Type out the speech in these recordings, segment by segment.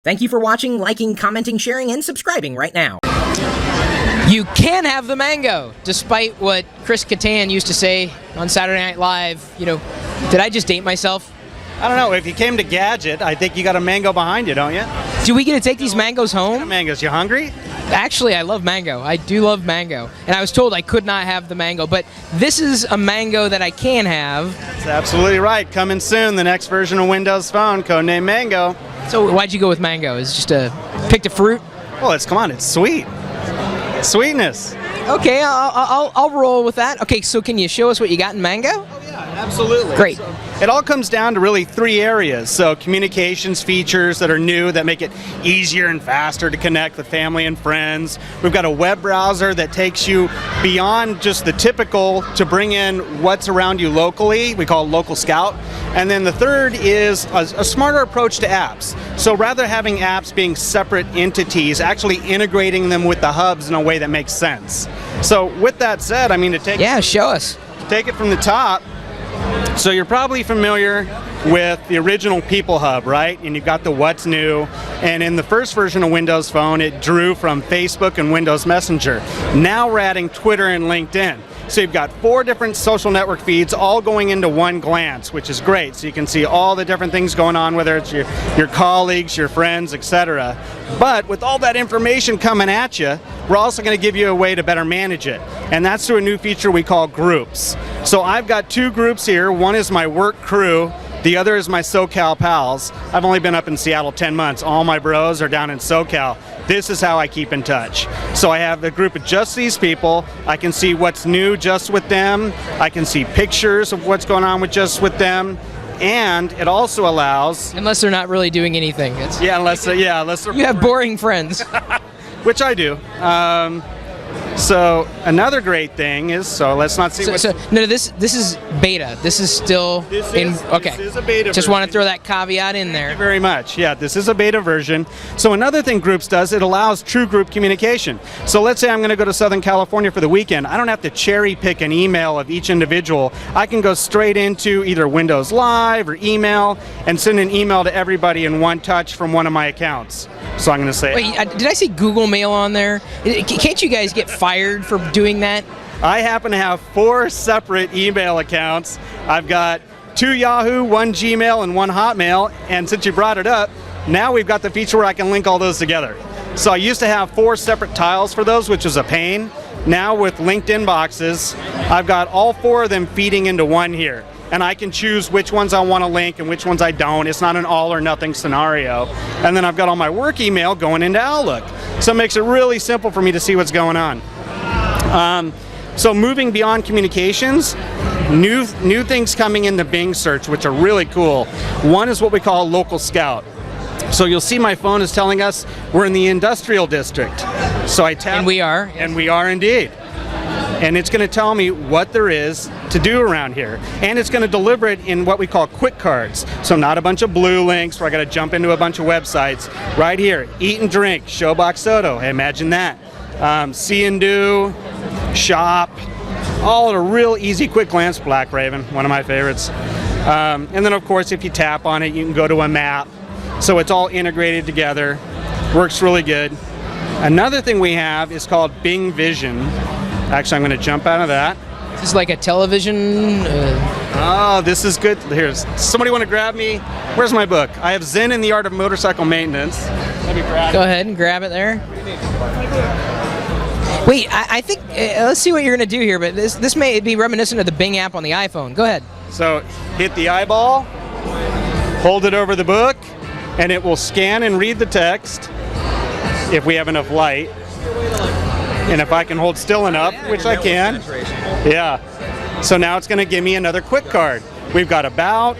Thank you for watching, liking, commenting, sharing, and subscribing right now. You can have the mango, despite what Chris Kattan used to say on Saturday Night Live. You know, did I just date myself? I don't know. If you came to Gadget, I think you got a mango behind you, don't you? Do we get to take these mangoes home? Mangoes. You hungry? Actually, I love mango. I do love mango. And I was told I could not have the mango, but this is a mango that I can have. That's absolutely right. Coming soon, the next version of Windows Phone, codename Mango. So why'd you go with mango? Is it just picked a fruit? Well, come on, it's sweet. Sweetness. Okay, I'll roll with that. Okay, so can you show us what you got in mango? Oh yeah, absolutely. Great. So it all comes down to really three areas. So communications features that are new that make it easier and faster to connect with family and friends. We've got a web browser that takes you beyond just the typical to bring in what's around you locally. We call it Local Scout. And then the third is a smarter approach to apps. So rather having apps being separate entities, actually integrating them with the hubs in a way that makes sense. So with that said, I mean, show us. Take it from the top. So you're probably familiar with the original People Hub, right? And you've got the What's New. And in the first version of Windows Phone, it drew from Facebook and Windows Messenger. Now we're adding Twitter and LinkedIn. So you've got 4 different social network feeds all going into one glance, which is great. So you can see all the different things going on, whether it's your colleagues, your friends, etc. But with all that information coming at you, we're also going to give you a way to better manage it. And that's through a new feature we call Groups. So I've got 2 groups here. One is my work crew. The other is my SoCal pals. I've only been up in Seattle 10 months. All my bros are down in SoCal. This is how I keep in touch. So I have a group of just these people. I can see what's new just with them. I can see pictures of what's going on with just with them. And it also allows... Unless they're not really doing anything. Unless they're... You have boring friends. Which I do. So another great thing is, let's not see No, this is beta. This is still okay. This is a beta Just version. want to throw that caveat in there. Thank you very much. Yeah, this is a beta version. So another thing Groups does, it allows true group communication. So let's say I'm going to go to Southern California for the weekend. I don't have to cherry pick an email of each individual. I can go straight into either Windows Live or email and send an email to everybody in one touch from one of my accounts. So I'm going to say... Wait, did I see Google Mail on there? Can't you guys get fired for doing that? I happen to have 4 separate email accounts. I've got 2 Yahoo, 1 Gmail, and 1 Hotmail. And since you brought it up, now we've got the feature where I can link all those together. So I used to have 4 separate tiles for those, which was a pain. Now with linked inboxes, I've got all 4 of them feeding into one here. And I can choose which ones I want to link and which ones I don't. It's not an all or nothing scenario. And then I've got all my work email going into Outlook. So it makes it really simple for me to see what's going on. So moving beyond communications, new things coming in the Bing search, which are really cool. One is what we call Local Scout. So you'll see my phone is telling us we're in the industrial district. So I tap. And we are. And we are indeed. And it's going to tell me what there is to do around here. And it's going to deliver it in what we call quick cards. So not a bunch of blue links where I got to jump into a bunch of websites. Right here, eat and drink, Showbox Soto. Hey, imagine that. See and do, shop, all at a real easy quick glance. Black Raven, one of my favorites. And then of course, if you tap on it, you can go to a map. So it's all integrated together. Works really good. Another thing we have is called Bing Vision. Actually, I'm going to jump out of that. This is like a television. Oh, this is good. Here's somebody want to grab me. Where's my book? I have Zen in the Art of Motorcycle Maintenance. Let me grab it. Go ahead and grab it there. Wait, I think let's see what you're going to do here. But this may be reminiscent of the Bing app on the iPhone. Go ahead. So hit the eyeball, hold it over the book, and it will scan and read the text if we have enough light. And if I can hold still enough, which I can. Yeah. So now it's going to give me another quick card. We've got about,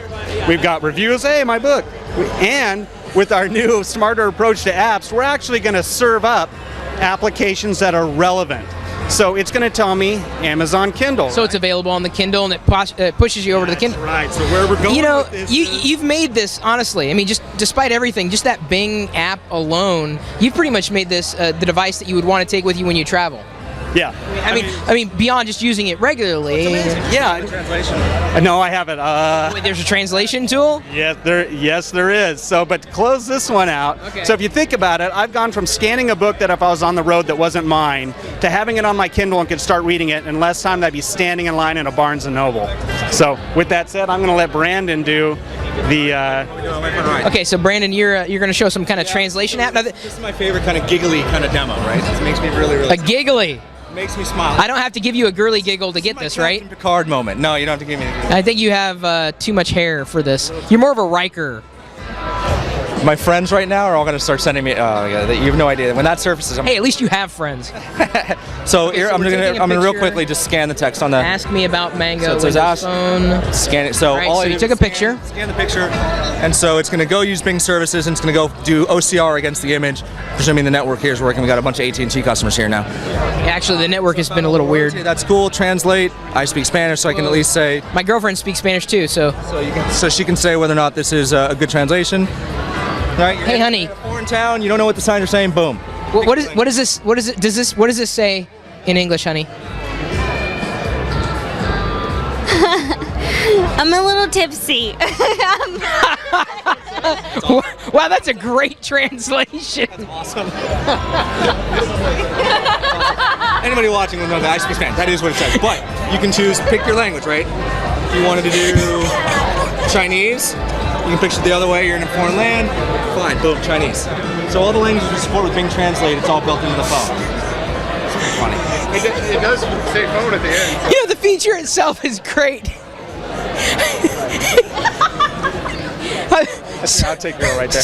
we've got reviews, hey, my book. And with our new smarter approach to apps, we're actually going to serve up applications that are relevant. So it's going to tell me Amazon Kindle. So it's available on the Kindle, and it pushes you over to the Kindle. Right. So where we're going with this you've made this, honestly, I mean, just despite everything, just that Bing app alone, you've pretty much made this the device that you would want to take with you when you travel. Yeah. I mean, beyond just using it regularly. Yeah. No, I haven't. Wait, there's a translation tool? Yes, there is. So, but to close this one out. Okay. So if you think about it, I've gone from scanning a book that if I was on the road that wasn't mine to having it on my Kindle and could start reading it in less time than I'd be standing in line in a Barnes & Noble. So with that said, I'm going to let Brandon do the... Okay, so Brandon, you're going to show some kind of translation app? Now, This is my favorite kind of giggly kind of demo, right? This makes me really a giggly. makes me smile. I don't have to give you a girly giggle to get this, right? Captain Picard moment. No, you don't have to give me the I think you have too much hair for this. You're more of a Riker. My friends right now are all going to start sending me. Oh, yeah, you have no idea. When that surfaces, Hey, at least you have friends. so here, so I'm we're going taking a to real picture. quickly just scan the text on the. Ask me about Mango. So it says Windows ask- Phone. Scan it. So All right, all so I you do took is a picture. Scan the picture, and so it's going to go use Bing services, and it's going to go do OCR against the image. Presuming the network here is working, we got a bunch of AT&T customers here now. Actually, the network has been a little weird. Okay, that's cool. Translate. I speak Spanish, so I can at least say. My girlfriend speaks Spanish too, so. So she can say whether or not this is a good translation. Right? Hey, honey. Foreign town. You don't know what the signs are saying. Boom. What is this? What does this say in English, honey? I'm a little tipsy. Wow, that's a great translation. Awesome. Anybody watching will know that I speak Spanish. That is what it says. But you can choose, pick your language, right? If you wanted to do Chinese, you can pitch it the other way. You're in a foreign land. Fine, boom, Chinese. So all the languages we support with Bing Translate, it's all built into the phone. It's pretty funny. It does say phone at the end. You know, the feature itself is great. I'll take you right there.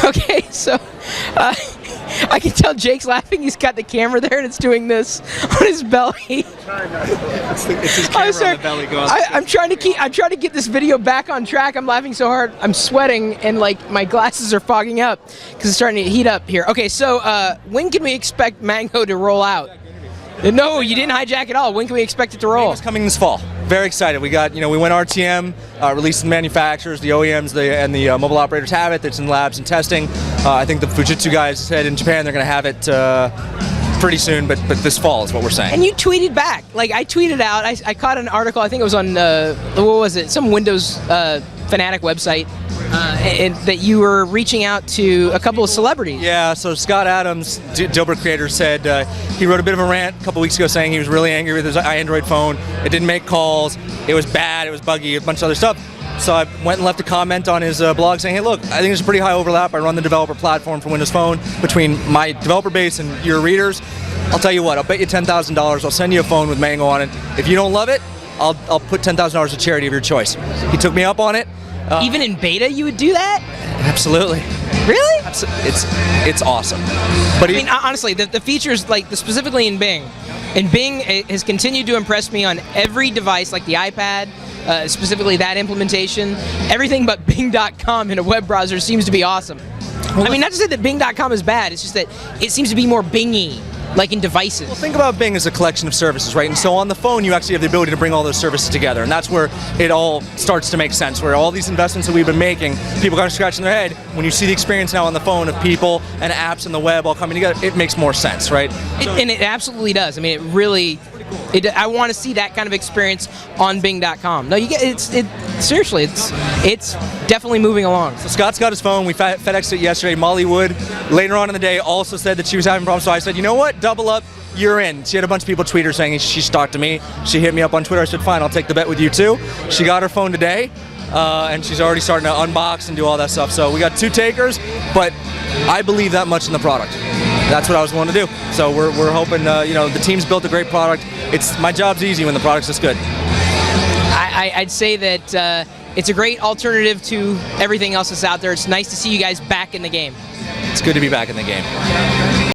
Okay, so I can tell Jake's laughing. He's got the camera there and it's doing this on his belly. It's his camera I'm sorry. on the belly going. I'm trying to get this video back on track. I'm laughing so hard. I'm sweating and like my glasses are fogging up because it's starting to heat up here. Okay, so when can we expect Mango to roll out? No, you didn't hijack at all. When can we expect it to roll? It's coming this fall. Very excited. We got, we went RTM, released the manufacturers, the OEMs, and the mobile operators have it. It's in labs and testing. I think the Fujitsu guys said in Japan they're going to have it pretty soon, but this fall is what we're saying. And you tweeted back. Like I tweeted out. I caught an article. I think it was on what was it? Some Windows fanatic website. And that you were reaching out to a couple of celebrities. Yeah, so Scott Adams, Dilbert creator, said he wrote a bit of a rant a couple weeks ago saying he was really angry with his Android phone. It didn't make calls. It was bad. It was buggy. A bunch of other stuff. So I went and left a comment on his blog saying, hey, look, I think there's a pretty high overlap. I run the developer platform for Windows Phone between my developer base and your readers. I'll tell you what, I'll bet you $10,000. I'll send you a phone with Mango on it. If you don't love it, I'll put $10,000 to charity of your choice. He took me up on it. Even in beta, you would do that? Absolutely. Really? It's awesome. But I mean, honestly, the features, like specifically in Bing, and Bing has continued to impress me on every device, like the iPad, specifically that implementation. Everything but Bing.com in a web browser seems to be awesome. I mean, not to say that Bing.com is bad, it's just that it seems to be more Bingy. Like in devices. Well, think about Bing as a collection of services, right? And so on the phone, you actually have the ability to bring all those services together. And that's where it all starts to make sense, where all these investments that we've been making, people kind of scratching their head. When you see the experience now on the phone of people and apps and the web all coming together, it makes more sense, right? And it absolutely does. I mean, it really... I want to see that kind of experience on Bing.com. No, you get seriously, it's definitely moving along. So Scott's got his phone. We FedExed it yesterday. Molly Wood, later on in the day, also said that she was having problems. So I said, you know what? Double up. You're in. She had a bunch of people tweet her saying she talked to me. She hit me up on Twitter. I said, fine, I'll take the bet with you too. She got her phone today, and she's already starting to unbox and do all that stuff. So we got 2 takers, but I believe that much in the product. That's what I was wanting to do. So we're hoping, the team's built a great product. My job's easy when the product's this good. I'd say that it's a great alternative to everything else that's out there. It's nice to see you guys back in the game. It's good to be back in the game.